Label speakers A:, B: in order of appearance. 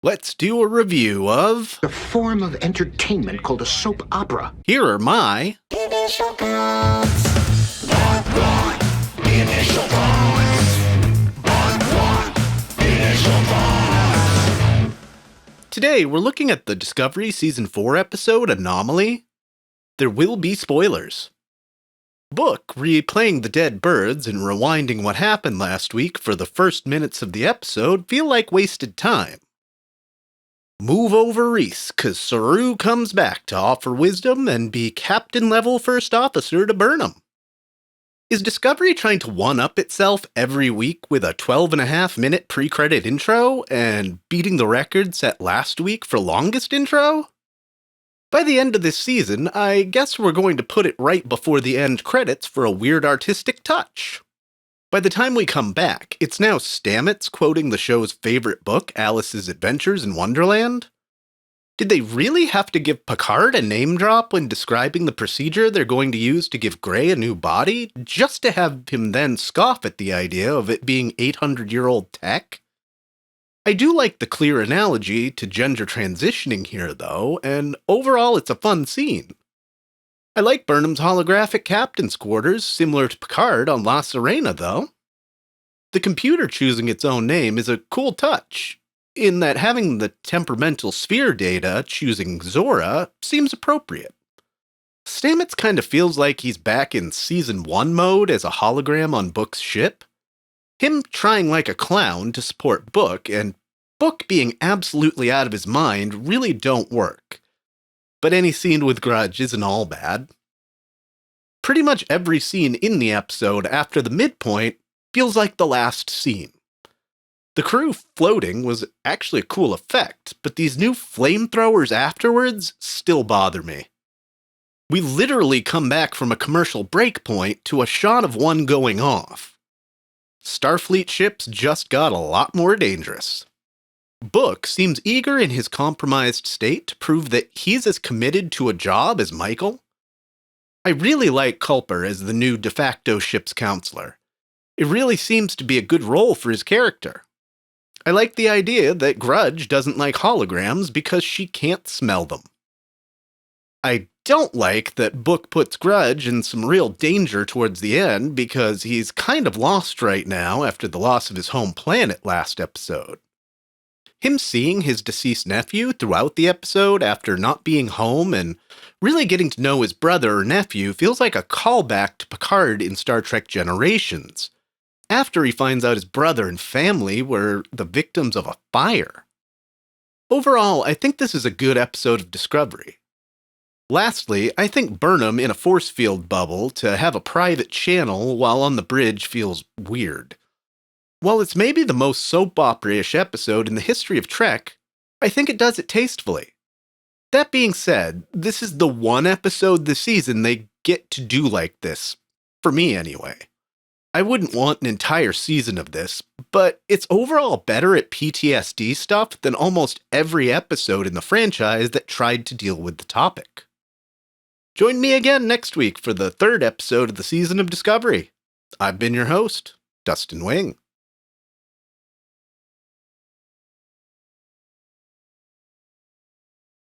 A: Let's do a review of
B: The form of entertainment called a soap opera.
A: Here Are My
C: Initial thoughts. Initial thoughts. Initial thoughts.
A: Today, we're looking at the Discovery Season 4 episode, Anomaly. There will be spoilers. Book replaying the dead birds and rewinding what happened last week for the first minutes of the episode feel like wasted time. Move over Reese, cause Saru comes back to offer wisdom and be captain-level first officer to Burnham. Is Discovery trying to one-up itself every week with a 12.5-minute pre-credit intro and beating the record set last week for longest intro? By the end of this season, I guess we're going to put it right before the end credits for a weird artistic touch. By the time we come back, it's now Stamets quoting the show's favorite book, Alice's Adventures in Wonderland. Did they really have to give Picard a name drop when describing the procedure they're going to use to give Gray a new body, just to have him then scoff at the idea of it being 800-year-old tech? I do like the clear analogy to gender transitioning here, though, and overall it's a fun scene. I like Burnham's holographic captain's quarters, similar to Picard on La Sirena, though. The computer choosing its own name is a cool touch, in that having the temperamental sphere data choosing Zora seems appropriate. Stamets kind of feels like he's back in Season 1 mode as a hologram on Book's ship. Him trying like a clown to support Book, and Book being absolutely out of his mind really don't work. But any scene with Grudge isn't all bad. Pretty much every scene in the episode after the midpoint feels like the last scene. The crew floating was actually a cool effect, but these new flamethrowers afterwards still bother me. We literally come back from a commercial break point to a shot of one going off. Starfleet ships just got a lot more dangerous. Book seems eager in his compromised state to prove that he's as committed to a job as Michael. I really like Culper as the new de facto ship's counselor. It really seems to be a good role for his character. I like the idea that Grudge doesn't like holograms because she can't smell them. I don't like that Book puts Grudge in some real danger towards the end because he's kind of lost right now after the loss of his home planet last episode. Him seeing his deceased nephew throughout the episode after not being home and really getting to know his brother or nephew feels like a callback to Picard in Star Trek Generations, after he finds out his brother and family were the victims of a fire. Overall, I think this is a good episode of Discovery. Lastly, I think Burnham in a force field bubble to have a private channel while on the bridge feels weird. While it's maybe the most soap opera-ish episode in the history of Trek, I think it does it tastefully. That being said, this is the one episode this season they get to do like this, for me anyway. I wouldn't want an entire season of this, but it's overall better at PTSD stuff than almost every episode in the franchise that tried to deal with the topic. Join me again next week for the third episode of the season of Discovery. I've been your host, Dustin Wing.